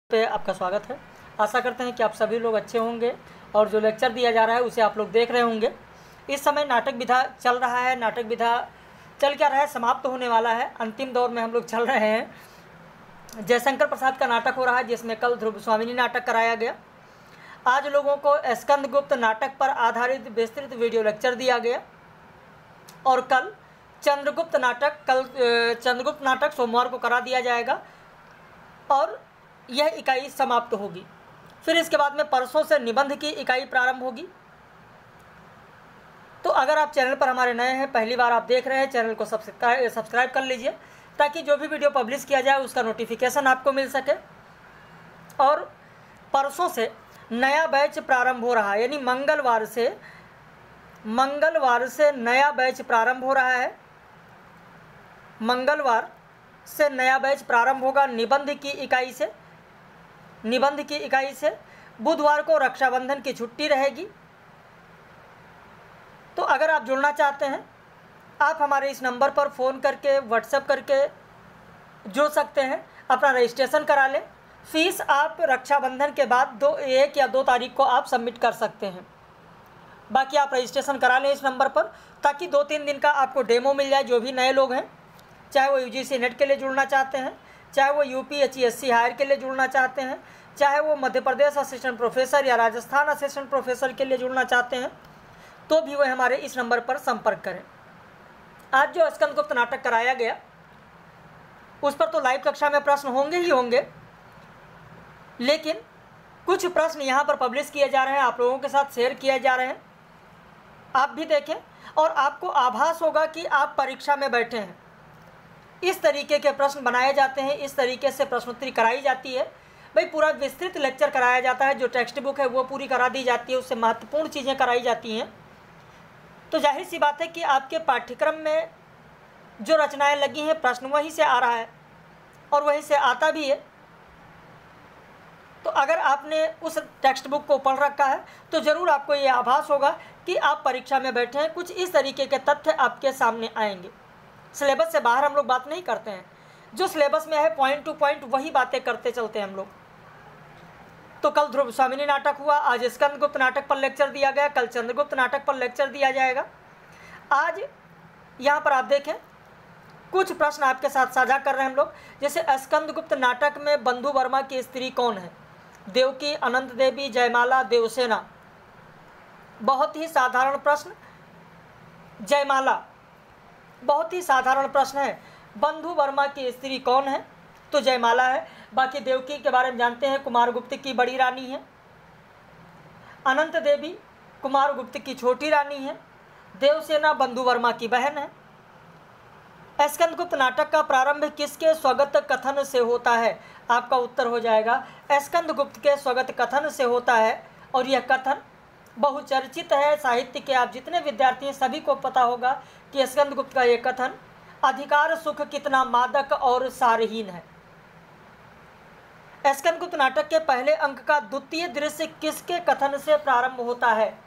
पे आपका स्वागत है। आशा करते हैं कि आप सभी लोग अच्छे होंगे और जो लेक्चर दिया जा रहा है उसे आप लोग देख रहे होंगे। इस समय नाटक विधा चल रहा है। नाटक विधा चल क्या रहा है, समाप्त होने वाला है। अंतिम दौर में हम लोग चल रहे हैं। जयशंकर प्रसाद का नाटक हो रहा है, जिसमें कल ध्रुव स्वामिनी नाटक कराया गया। आज लोगों को स्कंदगुप्त नाटक पर आधारित विस्तृत वीडियो लेक्चर दिया गया और कल चंद्रगुप्त नाटक सोमवार को करा दिया जाएगा और यह इकाई समाप्त होगी। फिर इसके बाद में परसों से निबंध की इकाई प्रारंभ होगी। तो अगर आप चैनल पर हमारे नए हैं, पहली बार आप देख रहे हैं, चैनल को सब्सक्राइब कर लीजिए ताकि जो भी वीडियो पब्लिश किया जाए उसका नोटिफिकेशन आपको मिल सके। और परसों से नया बैच प्रारंभ हो रहा है, यानी मंगलवार से नया बैच प्रारंभ हो रहा है। मंगलवार से नया बैच प्रारंभ होगा निबंध की इकाई से। बुधवार को रक्षाबंधन की छुट्टी रहेगी। तो अगर आप जुड़ना चाहते हैं, आप हमारे इस नंबर पर फ़ोन करके व्हाट्सएप करके जुड़ सकते हैं, अपना रजिस्ट्रेशन करा लें। फीस आप रक्षाबंधन के बाद 1 या 2 तारीख को आप सबमिट कर सकते हैं। बाकी आप रजिस्ट्रेशन करा लें इस नंबर पर, ताकि 2-3 दिन का आपको डेमो मिल जाए। जो भी नए लोग हैं, चाहे वो यूजीसी नेट के लिए जुड़ना चाहते हैं, चाहे वो यूपीएचईएससी हायर के लिए जुड़ना चाहते हैं, चाहे वो मध्य प्रदेश असिस्टेंट प्रोफेसर या राजस्थान असिस्टेंट प्रोफेसर के लिए जुड़ना चाहते हैं, तो भी वह हमारे इस नंबर पर संपर्क करें। आज जो स्कंदगुप्त नाटक कराया गया उस पर तो लाइव कक्षा में प्रश्न होंगे ही होंगे, लेकिन कुछ प्रश्न यहाँ पर पब्लिश किए जा रहे हैं, आप लोगों के साथ शेयर किए जा रहे हैं। आप भी देखें और आपको आभास होगा कि आप परीक्षा में बैठे हैं। इस तरीके के प्रश्न बनाए जाते हैं, इस तरीके से प्रश्नोत्तरी कराई जाती है। भाई पूरा विस्तृत लेक्चर कराया जाता है, जो टेक्स्ट बुक है वो पूरी करा दी जाती है, उससे महत्वपूर्ण चीज़ें कराई जाती हैं। तो जाहिर सी बात है कि आपके पाठ्यक्रम में जो रचनाएं लगी हैं, प्रश्न वहीं से आ रहा है और वहीं से आता भी है। तो अगर आपने उस टेक्स्ट बुक को पढ़ रखा है तो ज़रूर आपको ये आभास होगा कि आप परीक्षा में बैठे हैं। कुछ इस तरीके के तथ्य आपके सामने आएंगे। सिलेबस से बाहर हम लोग बात नहीं करते हैं, जो सिलेबस में है पॉइंट टू पॉइंट वही बातें करते चलते हैं हम लोग। तो कल ध्रुव स्वामिनी नाटक हुआ, आज स्कंदगुप्त नाटक पर लेक्चर दिया गया, कल चंद्रगुप्त नाटक पर लेक्चर दिया जाएगा। आज यहाँ पर आप देखें कुछ प्रश्न आपके साथ साझा कर रहे हैं हम लोग। जैसे स्कंदगुप्त नाटक में बंधु वर्मा की स्त्री कौन है? देवकी, अनंत देवी, जयमाला, देवसेना। बहुत ही साधारण प्रश्न। जयमाला बहुत ही साधारण प्रश्न है। बंधु वर्मा की स्त्री कौन है? तो जयमाला है। बाकी देवकी के बारे में जानते हैं, कुमारगुप्त की बड़ी रानी है। अनंत देवी कुमारगुप्त की छोटी रानी है। देवसेना बंधु वर्मा की बहन है। स्कंदगुप्त नाटक का प्रारंभ किसके स्वगत कथन से होता है? आपका उत्तर हो जाएगा स्कंदगुप्त के स्वगत कथन से होता है। और यह कथन बहुचर्चित है। साहित्य के आप जितने विद्यार्थी हैं सभी को पता होगा कि स्कंदगुप्त का यह कथन अधिकार सुख कितना मादक और सारहीन है। स्कंदगुप्त नाटक के पहले अंक का द्वितीय दृश्य किसके कथन से प्रारंभ होता है?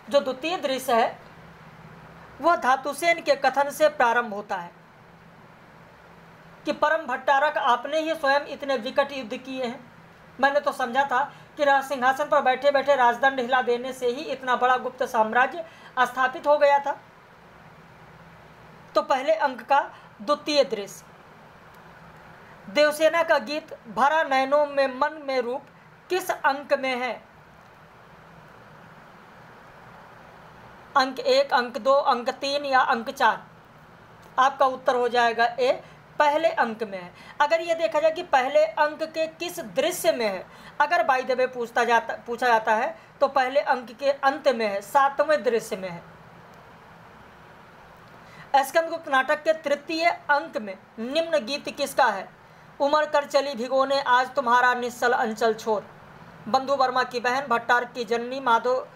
जो द्वितीय दृश्य है वह धातुसेन के कथन से प्रारंभ होता है कि परम भट्टारक, आपने ही स्वयं इतने विकट युद्ध किए हैं। मैंने तो समझा था कि सिंहासन पर बैठे बैठे राजदंड हिला देने से ही इतना बड़ा गुप्त साम्राज्य स्थापित हो गया था। तो पहले अंक का द्वितीय दृश्य। देवसेना का गीत भरा नैनों में मन में रूप किस अंक में है? अंक 1, अंक 2, अंक 3 या अंक 4? आपका उत्तर हो जाएगा ए, पहले अंक में है। अगर ये देखा जाए कि पहले अंक के किस दृश्य में है, अगर बाय द वे पूछा जाता है तो पहले अंक के अंत में है, 7वें दृश्य में है। स्कंदगुप्त नाटक के तृतीय अंक में निम्न गीत किसका है? उमड़ कर चली भिगोने आज तुम्हारा निश्चल अंचल छोर। बंधु वर्मा की बहन, भट्टारक की जननी, माधव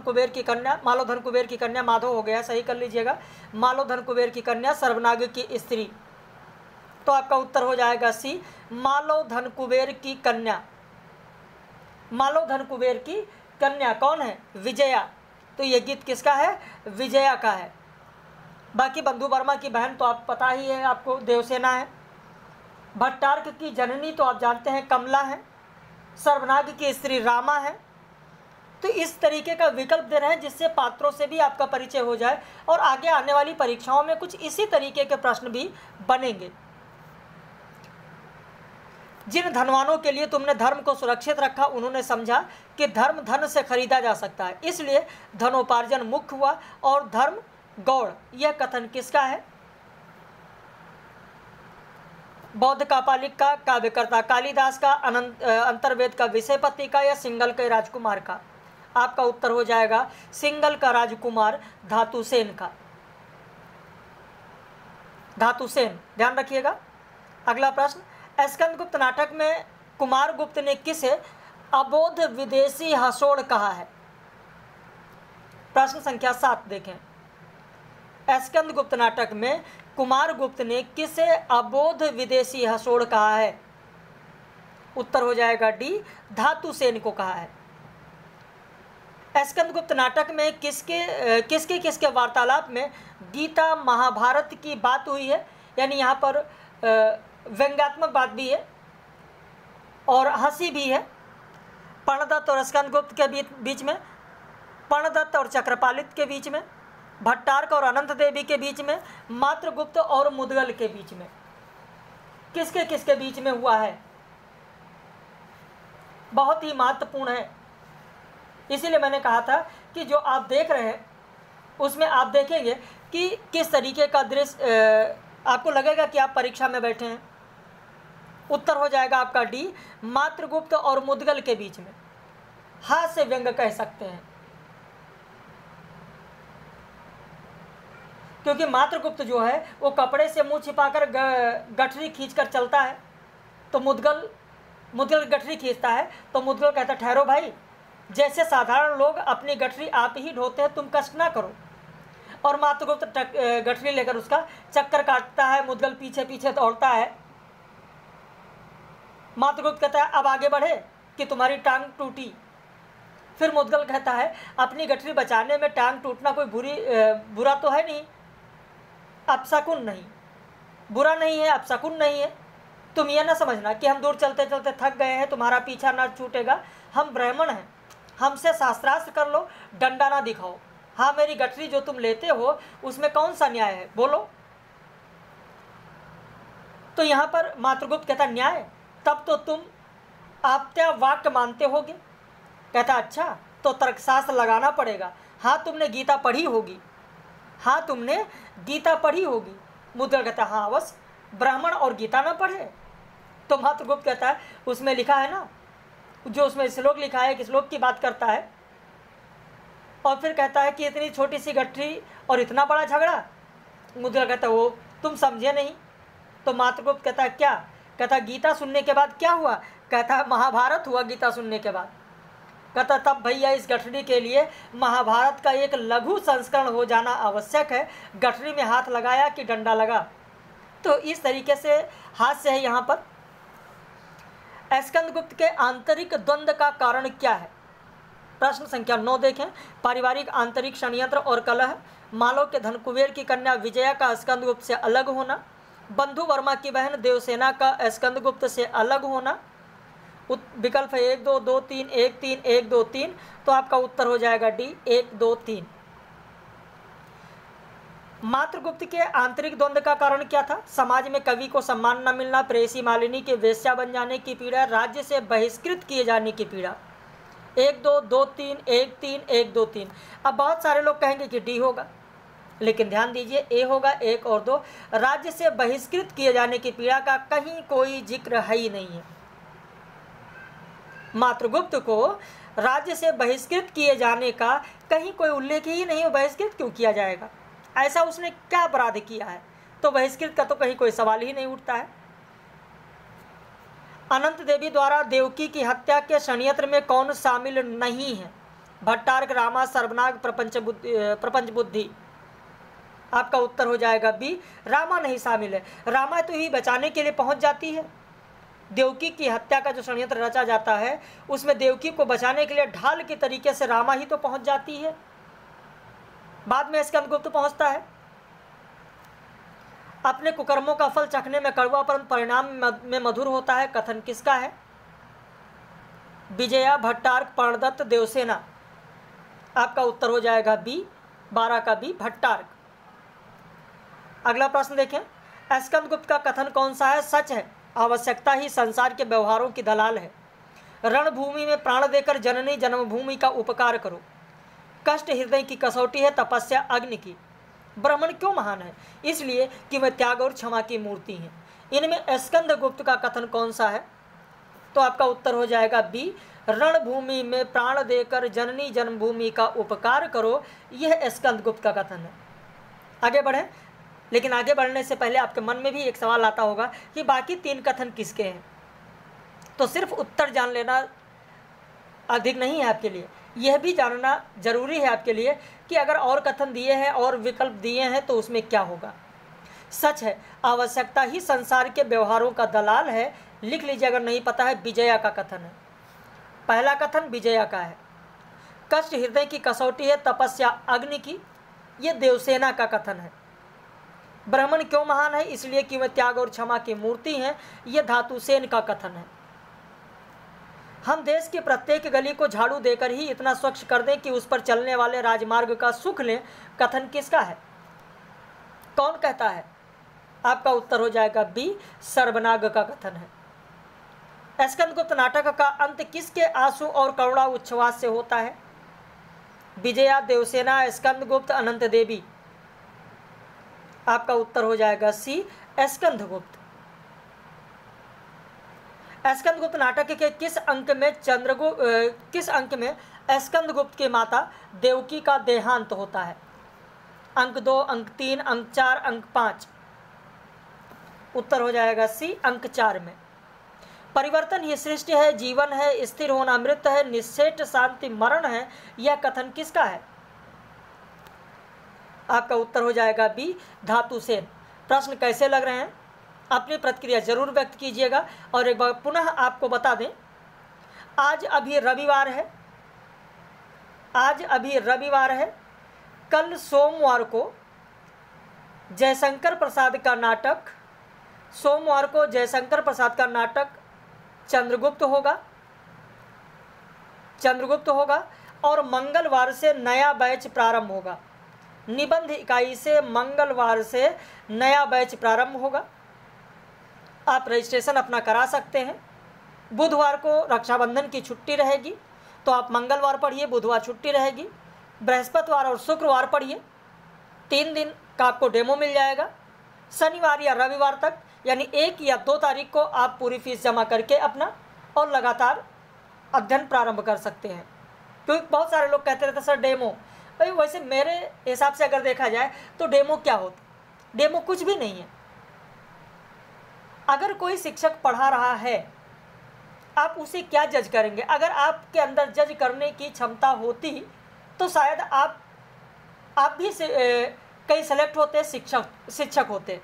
कुबेर की कन्या, माधव हो गया, सही कर लीजिएगा, मालोधन कुबेर की कन्या, सर्वनाग की स्त्री। तो आपका उत्तर हो जाएगा सी, मालोधन कुबेर की कन्या। मालोधन कुबेर की कन्या कौन है? विजया। तो ये गीत किसका है? विजया का है। बाकी बंधु वर्मा की बहन तो आप पता ही है आपको, देवसेना है। भट्टार्क की जननी तो आप जानते हैं कमला है, सर्वनाग की स्त्री रामा है। तो इस तरीके का विकल्प दे रहे हैं जिससे पात्रों से भी आपका परिचय हो जाए और आगे आने वाली परीक्षाओं में कुछ इसी तरीके के प्रश्न भी बनेंगे। जिन धनवानों के लिए तुमने धर्म को सुरक्षित रखा, उन्होंने समझा कि धर्म धन से खरीदा जा सकता है, इसलिए धनोपार्जन मुख्य हुआ और धर्म गौड़। यह कथन किसका है? बौद्ध कापालिक का, काव्यकर्ता कालिदास का, अंतर्वेद का, विषयपति का या सिंगल के राजकुमार का? आपका उत्तर हो जाएगा सिंगल का राजकुमार धातुसेन का। धातुसेन, ध्यान रखिएगा। अगला प्रश्न, स्कंदगुप्त नाटक में कुमारगुप्त ने किसे अबोध विदेशी हसोड़ कहा है? प्रश्न संख्या 7 देखें। स्कंदगुप्त नाटक में कुमारगुप्त ने किसे अबोध विदेशी हसोड़ कहा है? उत्तर हो जाएगा डी, धातुसेन को कहा है। स्कंदगुप्त नाटक में किसके वार्तालाप में गीता महाभारत की बात हुई है? यानी यहाँ पर व्यंग्यात्मक बात भी है और हंसी भी है। पर्णदत्त और स्कंदगुप्त के बीच में, पर्णदत्त और चक्रपालित के बीच में, भट्टार्क और अनंत देवी के बीच में, मात्रगुप्त और मुदगल के बीच में। किसके बीच में हुआ है? बहुत ही महत्वपूर्ण है। इसीलिए मैंने कहा था कि जो आप देख रहे हैं उसमें आप देखेंगे कि किस तरीके का दृश्य आपको लगेगा कि आप परीक्षा में बैठे हैं। उत्तर हो जाएगा आपका डी, मात्रगुप्त और मुदगल के बीच में। हास्य व्यंग कह सकते हैं, क्योंकि मात्रगुप्त जो है वो कपड़े से मुंह छिपाकर गठरी खींचकर चलता है, तो मुदगल गठरी खींचता है तो मुदगल कहता है ठहरो भाई, जैसे साधारण लोग अपनी गठरी आप ही ढोते हैं, तुम कष्ट ना करो। और मात्रगुप्त गठरी लेकर उसका चक्कर काटता है, मुदगल पीछे पीछे दौड़ता है। मात्रगुप्त कहता है अब आगे बढ़े कि तुम्हारी टांग टूटी। फिर मुदगल कहता है अपनी गठरी बचाने में टांग टूटना कोई बुरा तो है नहीं, अपशकुन नहीं, बुरा नहीं है, अपशकुन नहीं है। तुम ये ना समझना कि हम दूर चलते चलते थक गए हैं, तुम्हारा पीछा ना छूटेगा। हम ब्राह्मण हैं, हमसे शास्त्रास्त्र कर लो, डंडा ना दिखाओ। हाँ, मेरी गठरी जो तुम लेते हो उसमें कौन सा न्याय है, बोलो। तो यहाँ पर मात्रगुप्त कहता न्याय, तब तो तुम आप्त्या वाक्य मानते होगे। कहता अच्छा, तो तर्कशास्त्र लगाना पड़ेगा। हाँ, तुमने गीता पढ़ी होगी, हाँ तुमने गीता पढ़ी होगी। मुदगल कहता हाँ अवश्य, ब्राह्मण और गीता ना पढ़े। तो मात्रगुप्त कहता है उसमें लिखा है ना, जो उसमें श्लोक लिखा है, एक श्लोक की बात करता है और फिर कहता है कि इतनी छोटी सी गठरी और इतना बड़ा झगड़ा। मुदगल कहता है वो तुम समझे नहीं। तो मात्रगुप्त कहता है क्या? कहता गीता सुनने के बाद क्या हुआ? कहता है महाभारत हुआ गीता सुनने के बाद। कहता तब भैया इस गठरी के लिए महाभारत का एक लघु संस्करण हो जाना आवश्यक है। गठरी में हाथ लगाया कि डंडा लगा। तो इस तरीके से हास्य है यहाँ पर। स्कंदगुप्त के आंतरिक द्वंद्व का कारण क्या है? प्रश्न संख्या 9 देखें। पारिवारिक आंतरिक षड्यंत्र और कलह, मालव के धनकुबेर की कन्या विजया का स्कंदगुप्त से अलग होना, बंधु वर्मा की बहन देवसेना का स्कंदगुप्त से अलग होना। विकल्प है 1 2 2 3 1 3 1 2 3। तो आपका उत्तर हो जाएगा डी 1 2 3। मात्रगुप्त के आंतरिक द्वंद्व का कारण क्या था? समाज में कवि को सम्मान न मिलना, प्रेयसी मालिनी के वेश्या बन जाने की पीड़ा, राज्य से बहिष्कृत किए जाने की पीड़ा। 1 2 2 3 1 3 1 2 3। अब बहुत सारे लोग कहेंगे कि डी होगा, लेकिन ध्यान दीजिए ए होगा 1 और 2। राज्य से बहिष्कृत किए जाने की पीड़ा का कहीं कोई जिक्र है ही नहीं है। मात्रगुप्त को राज्य से बहिष्कृत किए जाने का कहीं कोई उल्लेख ही नहीं है। बहिष्कृत क्यों किया जाएगा? ऐसा उसने क्या अपराध किया है? तो बहिष्कृत का तो कहीं कोई सवाल ही नहीं उठता है। अनंत देवी द्वारा देवकी की हत्या के षड्यंत्र में कौन शामिल नहीं है? भट्टार्क, रामा, सर्वनाग, प्रपंच बुद्धि। आपका उत्तर हो जाएगा बी, रामा नहीं शामिल है। रामा तो ही बचाने के लिए पहुंच जाती है। देवकी की हत्या का जो षड्यंत्र रचा जाता है उसमें देवकी को बचाने के लिए ढाल के तरीके से रामा ही तो पहुंच जाती है, बाद में स्कंदगुप्त पहुंचता है। अपने कुकर्मों का फल चखने में कड़वा परंतु परिणाम में मधुर होता है, कथन किसका है? विजया, भट्टार्क, पर्णदत्त, देवसेना। आपका उत्तर हो जाएगा बी, 12 का बी, भट्टार्क। अगला प्रश्न देखें, स्कंदगुप्त का कथन कौन सा है? सच है, आवश्यकता ही संसार के व्यवहारों की दलाल है, रणभूमि में प्राण देकर जननी जन्मभूमि का उपकार करो, कष्ट हृदय की कसौटी है, तपस्या अग्नि की, ब्राह्मण क्यों महान है? इसलिए कि वह त्याग और क्षमा की मूर्ति हैं। इनमें स्कंदगुप्त का कथन कौन सा है? तो आपका उत्तर हो जाएगा बी, रणभूमि में प्राण देकर जननी जन्मभूमि का उपकार करो, यह स्कंदगुप्त का कथन है। आगे बढ़ें, लेकिन आगे बढ़ने से पहले आपके मन में भी एक सवाल आता होगा कि बाकी 3 कथन किसके हैं। तो सिर्फ उत्तर जान लेना अधिक नहीं है आपके लिए, यह भी जानना जरूरी है आपके लिए कि अगर और कथन दिए हैं और विकल्प दिए हैं तो उसमें क्या होगा। सच है, आवश्यकता ही संसार के व्यवहारों का दलाल है, लिख लीजिए अगर नहीं पता है, विजया का कथन है। पहला कथन विजया का है। कष्ट हृदय की कसौटी है, तपस्या अग्नि की, यह देवसेना का कथन है। ब्राह्मण क्यों महान है? इसलिए कि वह त्याग और क्षमा की मूर्ति हैं, यह धातुसेन का कथन है। हम देश की प्रत्येक गली को झाड़ू देकर ही इतना स्वच्छ कर दें कि उस पर चलने वाले राजमार्ग का सुख लें, कथन किसका है? कौन कहता है? आपका उत्तर हो जाएगा बी, सर्वनाग का कथन है। स्कंदगुप्त नाटक का अंत किसके आंसू और करुणा उच्छ्वास से होता है? विजया, देवसेना, स्कंदगुप्त, अनंत देवी। आपका उत्तर हो जाएगा सी, स्कंदगुप्त। स्कंदगुप्त नाटक के किस अंक में स्कंदगुप्त की माता देवकी का देहांत होता है? अंक 2, अंक 3, अंक 4, अंक 5। उत्तर हो जाएगा सी, अंक 4 में। परिवर्तन ही सृष्टि है, जीवन है, स्थिर होना मृत्यु है, निश्चेष्ट शांति मरण है, यह कथन किसका है? आपका उत्तर हो जाएगा बी, धातुसेन। प्रश्न कैसे लग रहे हैं? अपनी प्रतिक्रिया जरूर व्यक्त कीजिएगा। और एक बार पुनः आपको बता दें, आज अभी रविवार है, कल सोमवार को जयशंकर प्रसाद का नाटक चंद्रगुप्त होगा और मंगलवार से नया बैच प्रारंभ होगा। निबंध इकाई से मंगलवार से नया बैच प्रारंभ होगा। आप रजिस्ट्रेशन अपना करा सकते हैं। बुधवार को रक्षाबंधन की छुट्टी रहेगी, तो आप मंगलवार पढ़िए, बुधवार छुट्टी रहेगी। बृहस्पतिवार और शुक्रवार पढ़िए, 3 दिन का आपको डेमो मिल जाएगा। शनिवार या रविवार तक यानी 1 या 2 तारीख को आप पूरी फीस जमा करके अपना और लगातार अध्ययन प्रारंभ कर सकते हैं। क्योंकि बहुत सारे लोग कहते रहते सर डेमो, भाई वैसे मेरे हिसाब से अगर देखा जाए तो डेमो क्या होता? डेमो कुछ भी नहीं है। अगर कोई शिक्षक पढ़ा रहा है, आप उसे क्या जज करेंगे? अगर आपके अंदर जज करने की क्षमता होती तो शायद आप भी कहीं सेलेक्ट होते, शिक्षक होते।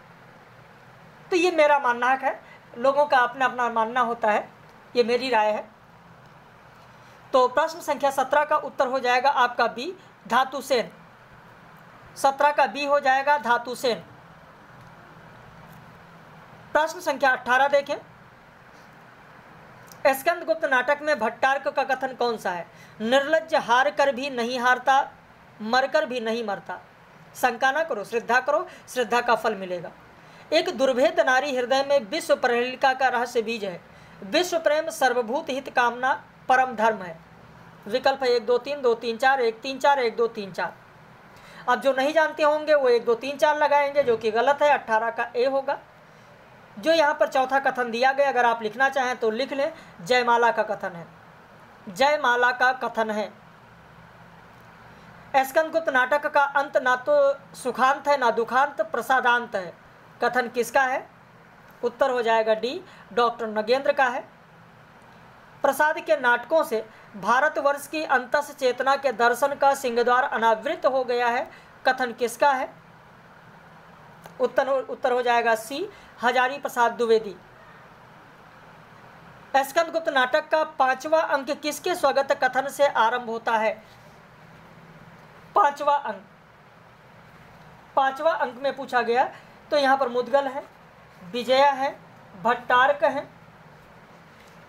तो ये मेरा मानना है, लोगों का अपना अपना मानना होता है, ये मेरी राय है। तो प्रश्न संख्या 17 का उत्तर हो जाएगा आपका बी, धातुसेन। 17 का बी हो जाएगा धातुसेन। प्रश्न संख्या 18 देखें, स्कंदगुप्त नाटक में भट्टार्क का कथन कौन सा है? निर्लज्ज हार कर भी नहीं हारता, मरकर भी नहीं मरता। शंका ना करो, श्रद्धा करो, श्रद्धा का फल मिलेगा। एक दुर्भेद नारी हृदय में विश्व प्रहेलिका का रहस्य बीज है। विश्व प्रेम, सर्वभूत हित कामना परम धर्म है। विकल्प है 1 2 3 2 3 4, 1 3 4, 1 2 3 4। अब जो नहीं जानते होंगे वो 1 2 3 4 लगाएंगे, जो कि गलत है। 18 का ए होगा। जो यहाँ पर चौथा कथन दिया गया, अगर आप लिखना चाहें तो लिख लें, जयमाला का कथन है। जयमाला का कथन है। स्कंदगुप्त नाटक का अंत ना तो सुखांत है ना दुखांत, प्रसादांत है। कथन किसका है? उत्तर हो जाएगा डी, डॉक्टर नगेंद्र का है। प्रसाद के नाटकों से भारतवर्ष की अंतस चेतना के दर्शन का सिंहद्वार अनावृत हो गया है। कथन किसका है? उत्तर हो जाएगा सी, हजारी प्रसाद द्विवेदी। स्कंदगुप्त नाटक का 5वां अंक किसके स्वगत कथन से आरंभ होता है? 5वां अंक में पूछा गया तो यहाँ पर मुद्गल है, विजया है, भट्टारक है,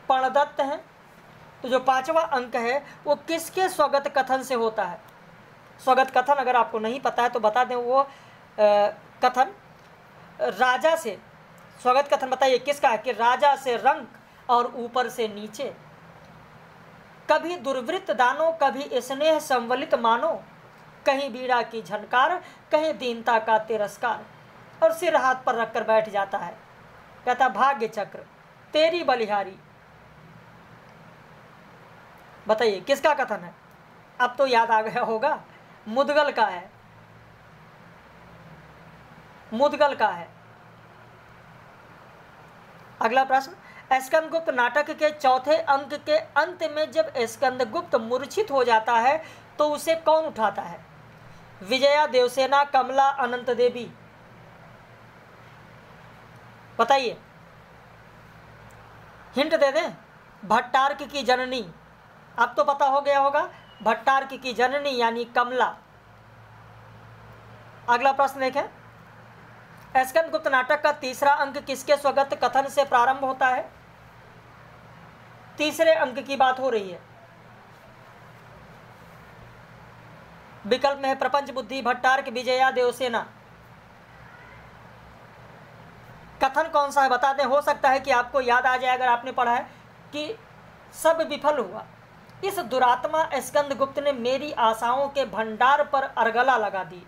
प्रणदत्त है। तो जो 5वां अंक है वो किसके स्वगत कथन से होता है? स्वगत कथन अगर आपको नहीं पता है तो बता दें, वो कथन राजा से, स्वगत कथन बताइए किसका है? कि राजा से रंक और ऊपर से नीचे, कभी दुर्वृत्त दानो, कभी स्नेह संवलित मानो, कहीं बीड़ा की झनकार, कहीं दीनता का तिरस्कार। और सिर हाथ पर रखकर बैठ जाता है, कहता भाग्य चक्र तेरी बलिहारी। बताइए किसका कथन है? अब तो याद आ गया होगा, मुद्गल का है, मुद्गल का है। अगला प्रश्न, स्कंदगुप्त नाटक के चौथे अंक के अंत में जब स्कंदगुप्त मूर्छित हो जाता है तो उसे कौन उठाता है? विजया, देवसेना, कमला, अनंत देवी। बताइए, हिंट दे दें। भट्टारक की जननी, अब तो पता हो गया होगा, भट्टारक की जननी यानी कमला। अगला प्रश्न देखें, स्कंदगुप्त नाटक का तीसरा अंक किसके स्वगत कथन से प्रारंभ होता है? तीसरे अंक की बात हो रही है। विकल्प में है प्रपंच बुद्धि, भट्टारक, विजया, देवसेना। कथन कौन सा है बता दें। हो सकता है कि आपको याद आ जाए अगर आपने पढ़ा है कि सब विफल हुआ, इस दुरात्मा स्कंदगुप्त ने मेरी आशाओं के भंडार पर अर्गला लगा दी।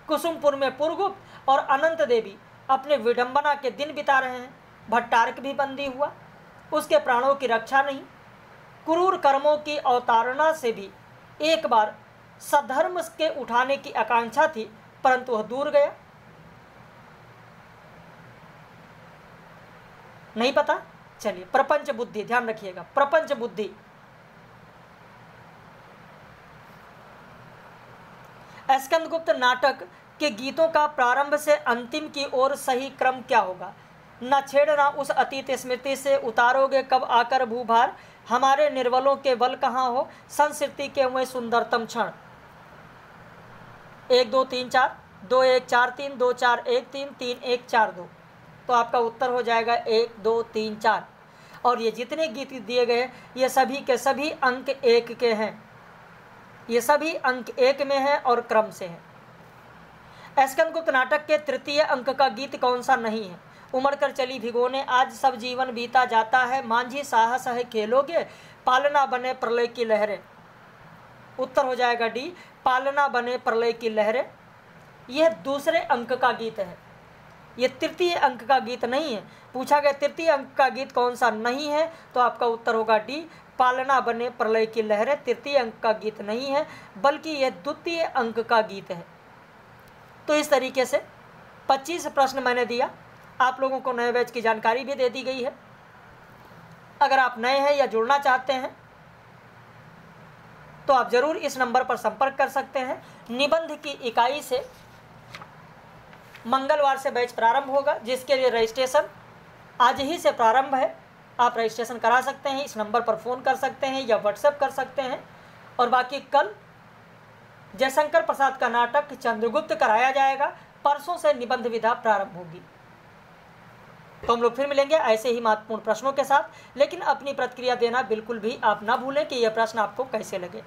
कुसुमपुर में पुरगुप्त और अनंत देवी अपने विडंबना के दिन बिता रहे हैं। भट्टारक भी बंदी हुआ, उसके प्राणों की रक्षा नहीं। क्रूर कर्मों की अवतारणा से भी एक बार सधर्म के उठाने की आकांक्षा थी, परंतु वह दूर गया। नहीं पता? चलिए, प्रपंच बुद्धि, ध्यान रखिएगा, प्रपंच बुद्धि। स्कंदगुप्त नाटक के गीतों का प्रारंभ से अंतिम की ओर सही क्रम क्या होगा? न छेड़ना उस अतीत स्मृति से, उतारोगे कब आकर भूभार, हमारे निर्बलों के बल कहाँ हो, संस्कृति के हुए सुंदरतम क्षण। 1 2 3 4, 2 1 4 3, 2 4 1 3, 3 1 4 2। तो आपका उत्तर हो जाएगा 1 2 3 4। और ये जितने गीत दिए गए ये सभी के सभी अंक 1 के हैं, ये सभी अंक 1 में हैं और क्रम से हैं। स्कंदगुप्त नाटक के तृतीय अंक का गीत कौन सा नहीं है? उमड़ कर चली भिगोने, आज सब जीवन बीता जाता है, मांझी साहस है खेलोगे, पालना बने प्रलय की लहरें। उत्तर हो जाएगा डी, पालना बने प्रलय की लहरें। यह दूसरे अंक का गीत है, ये तृतीय अंक का गीत नहीं है। पूछा गया तृतीय अंक का गीत कौन सा नहीं है, तो आपका उत्तर होगा डी, पालना बने प्रलय की लहरें। तृतीय अंक का गीत नहीं है, बल्कि यह द्वितीय अंक का गीत है। तो इस तरीके से 25 प्रश्न मैंने दिया, आप लोगों को नए बैच की जानकारी भी दे दी गई है। अगर आप नए हैं या जुड़ना चाहते हैं तो आप ज़रूर इस नंबर पर संपर्क कर सकते हैं। निबंध की इकाई से मंगलवार से बैच प्रारंभ होगा, जिसके लिए रजिस्ट्रेशन आज ही से प्रारंभ है। आप रजिस्ट्रेशन करा सकते हैं, इस नंबर पर फ़ोन कर सकते हैं या व्हाट्सएप कर सकते हैं। और बाकी कल जयशंकर प्रसाद का नाटक चंद्रगुप्त कराया जाएगा, परसों से निबंध विधा प्रारंभ होगी। तो हम लोग फिर मिलेंगे ऐसे ही महत्वपूर्ण प्रश्नों के साथ, लेकिन अपनी प्रतिक्रिया देना बिल्कुल भी आप ना भूलें कि यह प्रश्न आपको कैसे लगे।